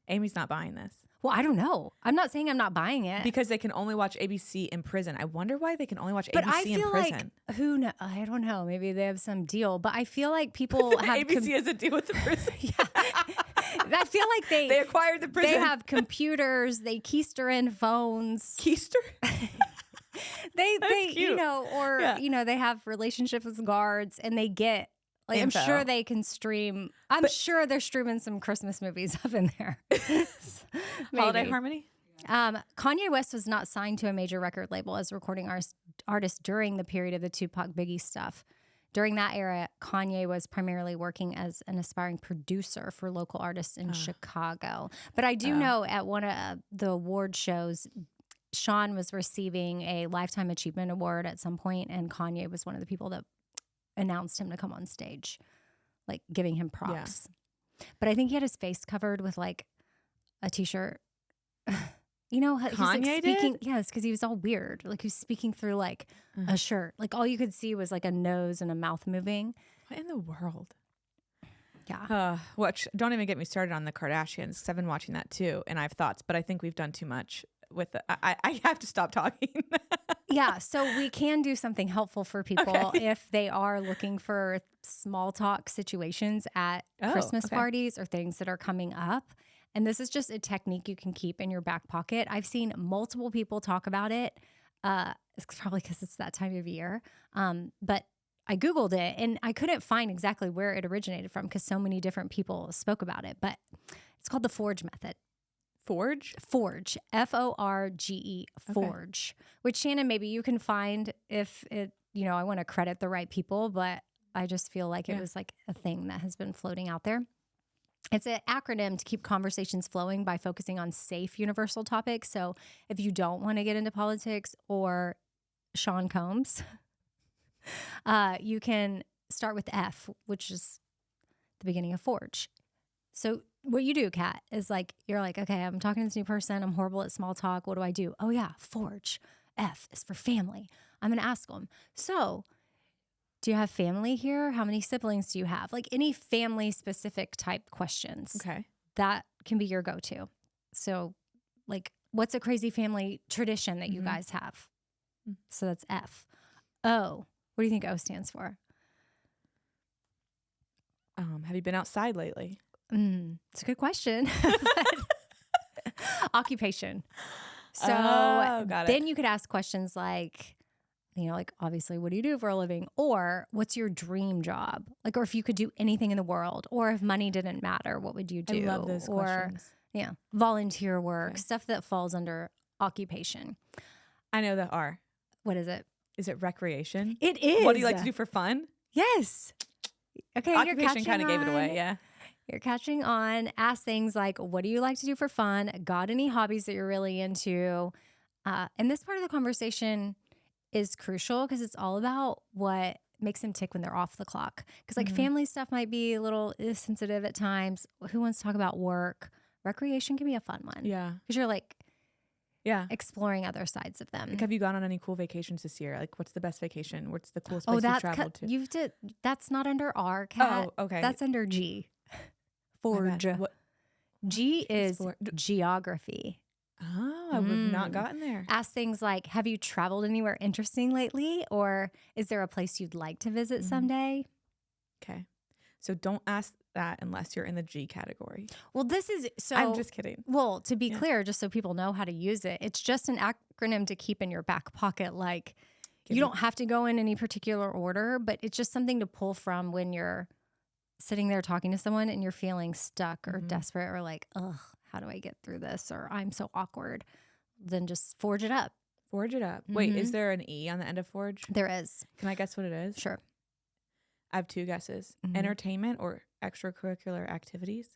Amy's not buying this. Well, I don't know. I'm not saying I'm not buying it. Because they can only watch ABC in prison. I wonder why they can only watch but ABC I feel in prison. like, who knows? I don't know. Maybe they have some deal. But I feel like people have... ABC has a deal with the prison. Yeah. I feel like They acquired the prison. They have computers. They keister in phones. Keister? They cute. you know, or Yeah. you know, they have relationships with guards, and they get like Info. I'm sure they can stream. I'm sure they're streaming some Christmas movies up in there. Holiday Harmony? Kanye West was not signed to a major record label as a recording artist during the period of the Tupac Biggie stuff. During that era, Kanye was primarily working as an aspiring producer for local artists in Chicago. But I do know at one of the award shows, Sean was receiving a Lifetime Achievement Award at some point, and Kanye was one of the people that announced him to come on stage, like giving him props. Yeah. But I think he had his face covered with like a t-shirt. You know, he's Kanye like speaking. did? Yes, because he was all weird. Like he was speaking through like a shirt. Like all you could see was like a nose and a mouth moving. What in the world? Yeah. Don't even get me started on the Kardashians, because I've been watching that too, and I have thoughts, but I think we've done too much with it. I have to stop talking. Yeah, so we can do something helpful for people if they are looking for small talk situations at Christmas parties or things that are coming up. And this is just a technique you can keep in your back pocket. I've seen multiple people talk about it. It's probably because it's that time of year. But I Googled it and I couldn't find exactly where it originated from because so many different people spoke about it. But it's called the F.O.R.G.E method. Forge? F.O.R.G.E. F-O-R-G-E. F.O.R.G.E. Which, Shannon, maybe you can find if it, you know, I want to credit the right people, but I just feel like it was like a thing that has been floating out there. It's an acronym to keep conversations flowing by focusing on safe universal topics. So if you don't want to get into politics or Sean Combs, you can start with F, which is the beginning of Forge. So what you do, Kat, is like, you're like, okay, I'm talking to this new person. I'm horrible at small talk. What do I do? Oh yeah, Forge. F is for family. I'm going to ask them. So do you have family here? How many siblings do you have? Like any family specific type questions. Okay. That can be your go-to. So like, what's a crazy family tradition that you guys have? So that's F. O. What do you think O stands for? Have you been outside lately? It's a good question. Occupation. So got it. then you could ask questions like, you know, like obviously, what do you do for a living? Or what's your dream job? Like, or if you could do anything in the world, or if money didn't matter, what would you do? I love those questions. Yeah, volunteer work, stuff that falls under occupation. I know the R. What is it? Is it recreation? It is. What do you like to do for fun? Yes. Okay, Occupation kind of gave it away, yeah. You're catching on. Ask things like, what do you like to do for fun? Got any hobbies that you're really into? And this part of the conversation is crucial because it's all about what makes them tick when they're off the clock. Because like family stuff might be a little sensitive at times. Who wants to talk about work? Recreation can be a fun one. Yeah. Because you're like exploring other sides of them. Like, have you gone on any cool vacations this year? Like, what's the best vacation? What's the coolest place you've traveled to? That's not under R, Kat. Oh, okay. That's under G. F.O.R.G.E. G is geography. Oh, I would have not gotten there. Ask things like, have you traveled anywhere interesting lately? Or is there a place you'd like to visit someday? Okay. So don't ask that unless you're in the G category. Well, this is so. I'm just kidding. Well, to be clear, just so people know how to use it, it's just an acronym to keep in your back pocket. Like, you don't have to go in any particular order, but it's just something to pull from when you're sitting there talking to someone and you're feeling stuck or desperate or like, ugh, how do I get through this? Or I'm so awkward. Then just forge it up. Forge it up. Wait, is there an E on the end of Forge? There is. Can I guess what it is? Sure. I have two guesses. Entertainment or extracurricular activities?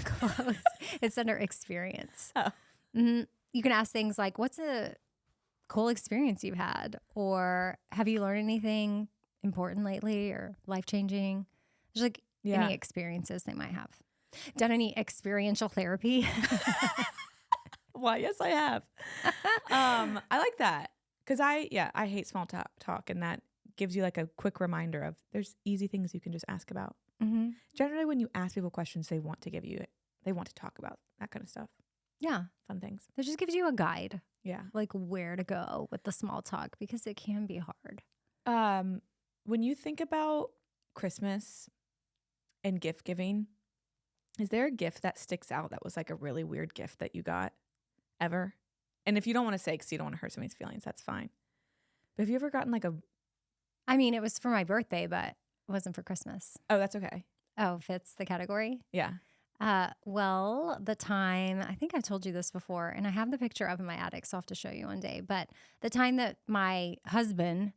Close. It's under experience. Oh. You can ask things like, what's a cool experience you've had? Or have you learned anything important lately or life-changing? There's like, Yeah. any experiences they might have. Done any experiential therapy? Why, yes, I have. I like that because I hate small talk, and that gives you like a quick reminder of there's easy things you can just ask about. Mm-hmm. Generally, when you ask people questions, they want to talk about that kind of stuff. Yeah. Fun things. That just gives you a guide, Yeah. like where to go with the small talk, because it can be hard. When you think about Christmas and gift giving, is there a gift that sticks out that was like a really weird gift that you got ever? And if you don't want to say because you don't want to hurt somebody's feelings, that's fine. But have you ever gotten like I mean, it was for my birthday, but it wasn't for Christmas. Oh, that's okay. Oh, fits the category? Yeah. Well, the time, I think I've told you this before, and I have the picture up in my attic, so I'll have to show you one day. But the time that my husband,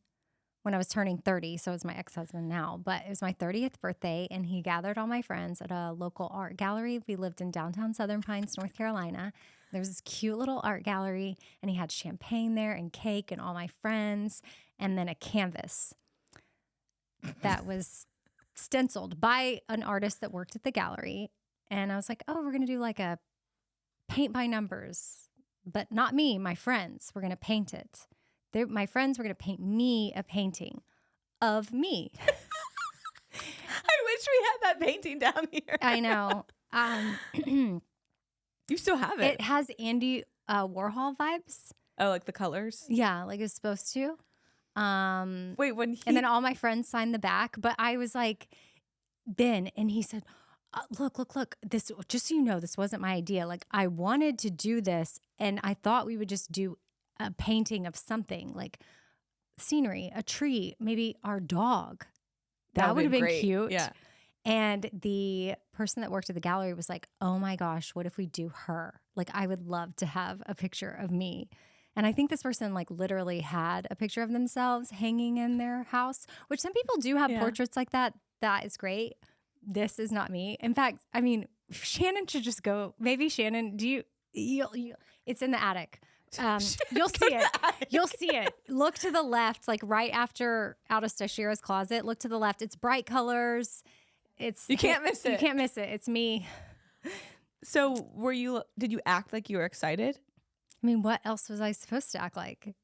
when I was turning 30, so it's my ex-husband now, but it was my 30th birthday, and he gathered all my friends at a local art gallery. We lived in downtown Southern Pines, North Carolina. There was this cute little art gallery, and he had champagne there and cake and all my friends, and then a canvas that was stenciled by an artist that worked at the gallery. And I was like, oh, we're going to do like a paint by numbers, but not me, my friends. We're going to paint it. My friends were going to paint me a painting of me. I wish we had that painting down here. I know. You still have it. It has Andy Warhol vibes. Oh, like the colors? Yeah, like it's supposed to. Wait, when he... And then all my friends signed the back, but I was like, Ben, and he said, look, this, just so you know, this wasn't my idea. Like, I wanted to do this, and I thought we would just do a painting of something, like scenery, a tree, maybe our dog. That would have been cute. Yeah. And the person that worked at the gallery was like, oh my gosh, what if we do her? Like, I would love to have a picture of me. And I think this person like literally had a picture of themselves hanging in their house, which some people do have portraits like that. That is great. This is not me. In fact, I mean, Shannon should just go. Maybe Shannon, it's in the attic. You'll see it. You'll see it. Look to the left, like right after out of Stashira's closet. Look to the left. It's bright colors. You can't miss it. You can't miss it. It's me. So did you act like you were excited? I mean, what else was I supposed to act like?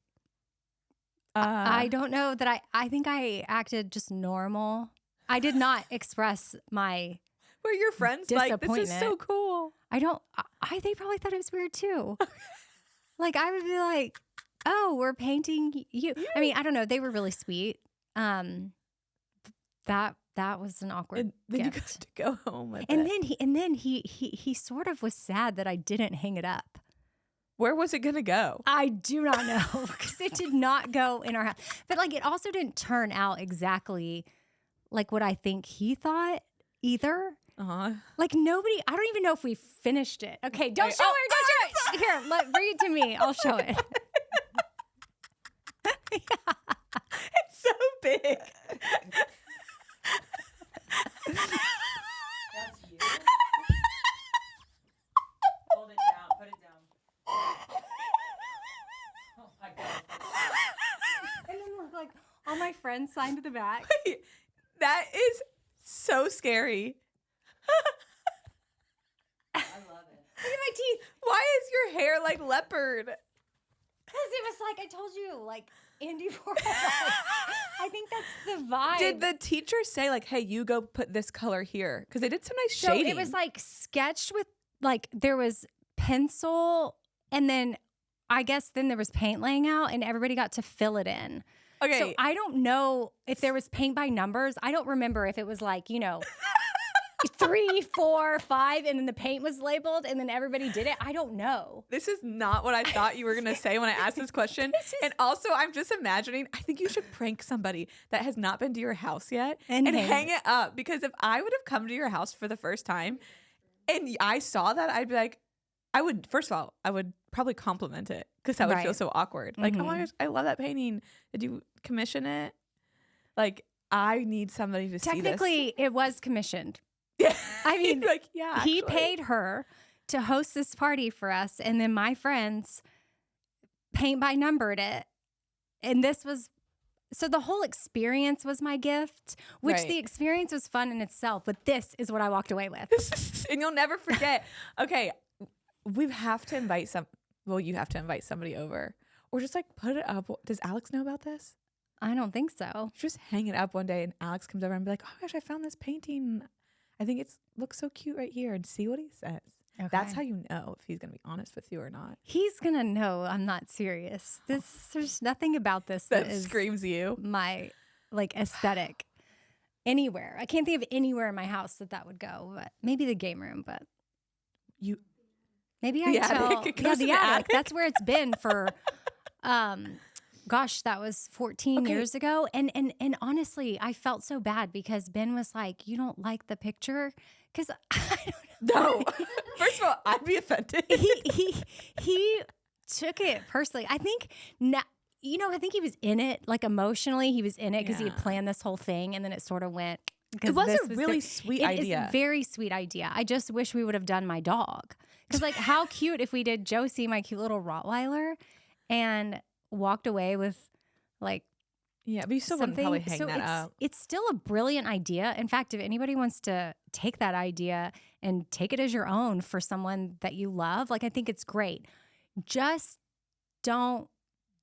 I don't know that I think I acted just normal. I did not express my Were your friends like, this is so cool? They probably thought it was weird too. Like I would be like, oh, we're painting you. I mean, I don't know. They were really sweet. That was an awkward then gift. You got to go home with and it. then he sort of was sad that I didn't hang it up. Where was it going to go? I do not know because it did not go in our house. But like it also didn't turn out exactly like what I think he thought either. Uh-huh. Like nobody, I don't even know if we finished it. Okay, don't show her. Don't show it. Here, bring it to me. I'll show it. Yeah. It's so big. That's you. Hold it down. Put it down. Oh my God. And then look, like all my friends signed to the back. That is so scary. I love it. Look at my teeth. Why is your hair like leopard? Because it was like I told you, like Andy Warhol. I think that's the vibe. Did the teacher say like, "Hey, you go put this color here"? Because they did some nice shading. So it was like sketched with like there was pencil, and then I guess then there was paint laying out, and everybody got to fill it in. Okay. So I don't know if there was paint by numbers. I don't remember if it was like 3, 4, 5, and then the paint was labeled, and then everybody did it. I don't know. This is not what I thought you were going to say when I asked this question. And also, I'm just imagining, I think you should prank somebody that has not been to your house yet and hang it up. Because if I would have come to your house for the first time and I saw that, I'd be like, first of all, I would probably compliment it because that would feel so awkward. Like, oh my gosh, I love that painting. Did you commission it? Like, I need somebody to see this. Technically, it was commissioned. Yeah. I mean, like, yeah, he paid her to host this party for us, and then my friends paint by numbered it. And this was so the whole experience was my gift, which Right. the experience was fun in itself, but this is what I walked away with. And you'll never forget. Okay, we have to invite you have to invite somebody over. Or just like put it up. Does Alex know about this? I don't think so. Just hang it up one day and Alex comes over and be like, oh gosh, I found this painting. I think it looks so cute right here, and see what he says. Okay. That's how you know if he's going to be honest with you or not. He's gonna know I'm not serious. There's nothing about this That that is screams you. my like aesthetic anywhere. I can't think of anywhere in my house that would go, but maybe the game room, but You maybe I The tell attic? It goes the in the attic. attic? That's where it's been for gosh, that was 14 Okay. years ago. And honestly, I felt so bad because Ben was like, "You don't like the picture?" Because I don't know. No. First of all, I'd be offended. he took it personally. I think I think he was in it, like emotionally, he was in it because he had Yeah. planned this whole thing, and then it sort of went. It was this a really the- sweet It idea. is a very sweet idea. I just wish we would have done my dog, because like how cute if we did Josie, my cute little Rottweiler, and walked away with like Yeah, but you still wouldn't probably hang that up. it's still a brilliant idea. In fact, if anybody wants to take that idea and take it as your own for someone that you love, like I think it's great. Just don't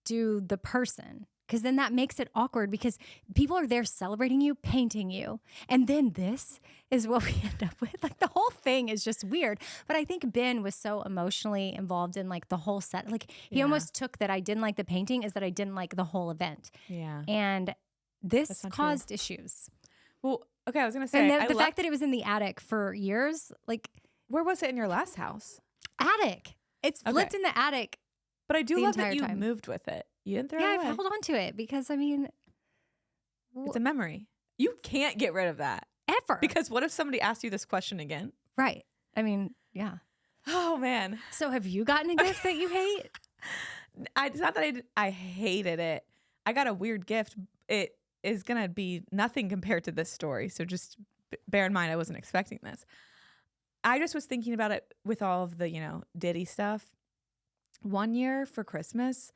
do the person, because then that makes it awkward because people are there celebrating you, painting you. And then this is what we end up with. Like the whole thing is just weird. But I think Ben was so emotionally involved in like the whole set. Like he Yeah. almost took that I didn't like the painting as that I didn't like the whole event. Yeah. And this That's not true. caused issues. Well, okay, I was going to say, And I the love- fact that it was in the attic for years, like where was it in your last house? attic. It's Okay. flipped in the attic. But I do The love that entire you time. moved with it. You didn't throw Yeah, it I've away. held on to it because I mean, It's a memory. You can't get rid of that. ever. Because what if somebody asked you this question again? Right. I mean, yeah. Oh, man. So have you gotten a gift that you hate? It's not that I hated it. I got a weird gift. It is going to be nothing compared to this story. So just bear in mind, I wasn't expecting this. I just was thinking about it with all of the, Diddy stuff. One year for Christmas,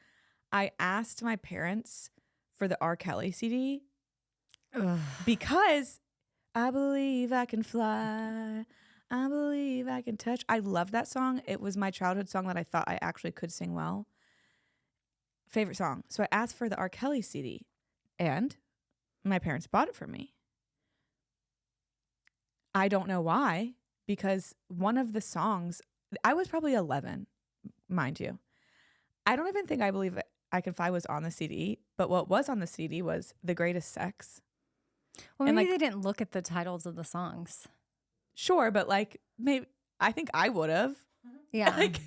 I asked my parents for the R. Kelly CD because I believe I can fly. I believe I can touch. I love that song. It was my childhood song that I thought I actually could sing well. Favorite song. So I asked for the R. Kelly CD, and my parents bought it for me. I don't know why, because one of the songs, I was probably 11, mind you. I don't even think I believe I Can Fly was on the CD, but what was on the CD was The Greatest Sex. Well, And, maybe like- they didn't look at the titles of the songs. Sure, but like maybe I think I would have. Yeah. Like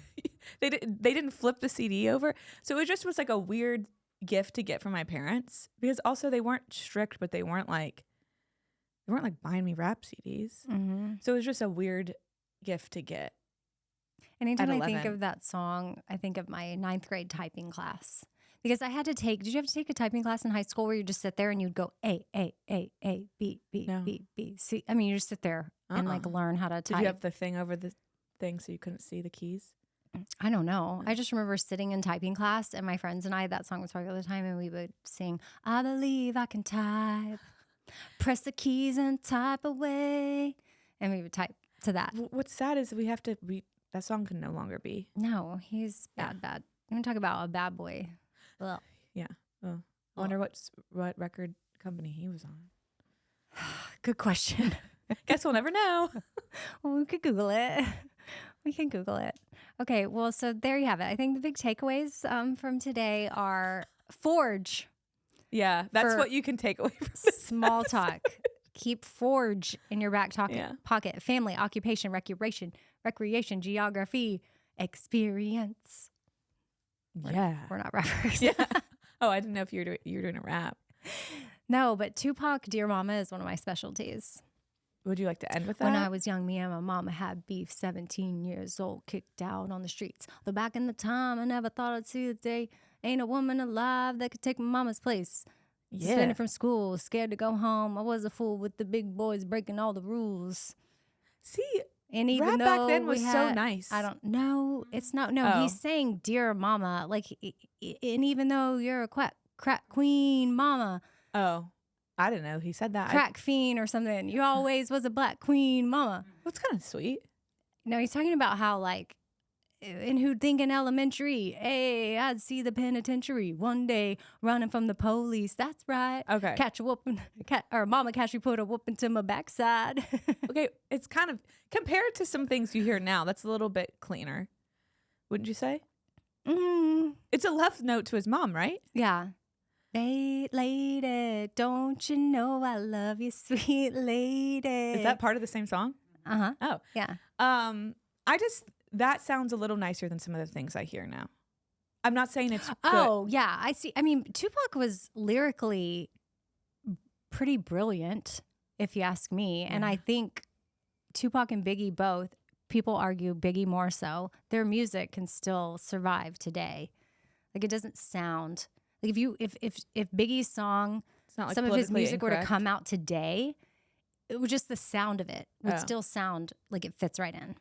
they didn't flip the CD over, so it just was like a weird gift to get from my parents, because also they weren't strict, but they weren't like buying me rap CDs. Mm-hmm. So it was just a weird gift to get. Anytime At I think 11. of that song, I think of my 9th grade typing class. Because I had to take, did you have to take a typing class in high school where you just sit there and you'd go A, B, B, No. B, B, C? I mean, you just sit there and like learn how to Did type. you have the thing over the thing so you couldn't see the keys? I don't know. I just remember sitting in typing class and my friends and I, that song was popular at the time, and we would sing, I believe I can type, press the keys and type away. And we would type to that. What's sad is that song can no longer be. No, he's Yeah. bad. I'm going to talk about a bad boy. Ugh. Yeah. Oh, I wonder what record company he was on. Good question. Guess we'll never know. Well, we could Google it. We can Google it. Okay, well, so there you have it. I think the big takeaways from today are F.O.R.G.E. Yeah, that's For- what you can take away from this. Small talk. Keep F.O.R.G.E. in your back pocket. Family, occupation, recreation, geography, experience. Yeah. We're not rappers. Yeah. Oh, I didn't know if you were doing a rap. No, but Tupac, Dear Mama is one of my specialties. Would you like to end with that? When I was young, me and my mama had beef, 17 years old, kicked out on the streets. Though back in the time, I never thought I'd see the day. Ain't a woman alive that could take my mama's place. Suspended from school, scared to go home. I was a fool with the big boys breaking all the rules. See, And even rap though back then was we so had- nice. I don't know. It's not. No, Oh. he's saying "Dear Mama," like, and even though you're a quack crack queen mama, Oh, I didn't know he said that. crack fiend or something. You always was a black queen mama. That's kind of sweet. No, he's talking about how like, and who'd think in elementary, hey, I'd see the penitentiary one day running from the police. That's right. Okay. Catch a whooping, or mama catch you put a whooping to my backside. Okay, it's kind of compared to some things you hear now. That's a little bit cleaner, wouldn't you say? It's a left note to his mom, right? Yeah. Hey, lady, don't you know I love you, sweet lady? Is that part of the same song? Uh-huh. Oh, Yeah. That sounds a little nicer than some of the things I hear now. I'm not saying it's good. Oh, yeah. I see. I mean, Tupac was lyrically pretty brilliant, if you ask me. And I think Tupac and Biggie both, people argue Biggie more so, their music can still survive today. Like, it doesn't sound like if Biggie's song, It's not like some of his politically music were to incorrect. come out today, it was just the sound of it would still sound like it fits right in.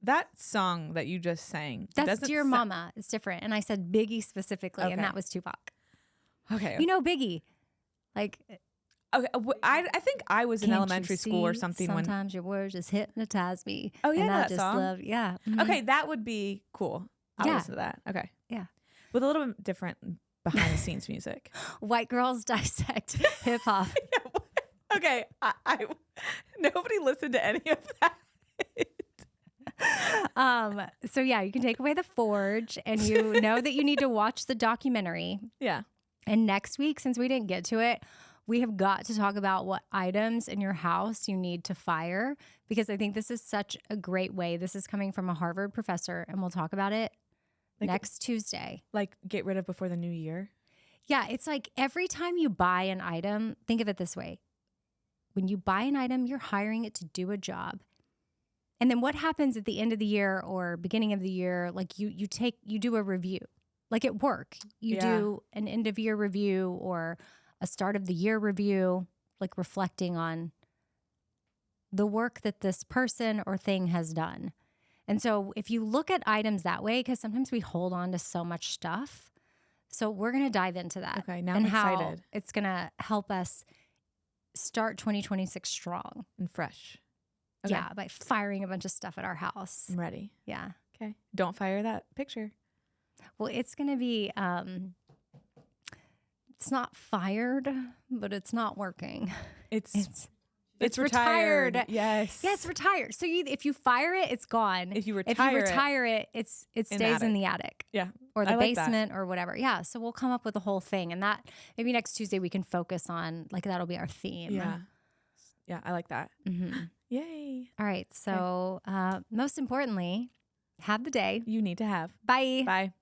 That song that you just sang. That's doesn't Dear Mama. It's different. And I said Biggie specifically, and Okay. that was Tupac. Okay. You know Biggie. Like, Okay. I think I was in can't you elementary school or see something sometimes your words just hypnotize me. Oh, yeah, and I that just song. love, yeah. Mhm. Okay, that would be cool. I'll Yeah. listen to that. Okay. Yeah. With a little bit different behind the scenes music. White girls dissect hip hop. Okay. I nobody listened to any of that. So yeah, you can take away the F.O.R.G.E, and you know that you need to watch the documentary. Yeah. And next week, since we didn't get to it, we have got to talk about what items in your house you need to fire, because I think this is such a great way. This is coming from a Harvard professor, and we'll talk about it next Tuesday. Like get rid of before the new year. Yeah, it's like every time you buy an item, think of it this way. When you buy an item, you're hiring it to do a job. And then what happens at the end of the year or beginning of the year, like you do a review. Like at work, you do an end of year review or a start of the year review, like reflecting on the work that this person or thing has done. And so if you look at items that way, because sometimes we hold on to so much stuff. So we're going to dive into that. Okay, now and I'm how excited. it's going to help us start 2026 strong. And fresh. Okay. Yeah, by firing a bunch of stuff at our house. I'm ready. Yeah. Okay. Don't fire that picture. Well, it's going to be, it's not fired, but it's not working. It's retired. Yes. Yeah, it's retired. So if you fire it, it's gone. If you retire it, it stays in the attic. Yeah. Or the I like that. basement or whatever. Yeah. So we'll come up with the whole thing. And that maybe next Tuesday we can focus on, like, that'll be our theme. Yeah. Yeah, I like that. Mm-hmm. Yay. All right. So most importantly, have the day. You need to have. Bye. Bye.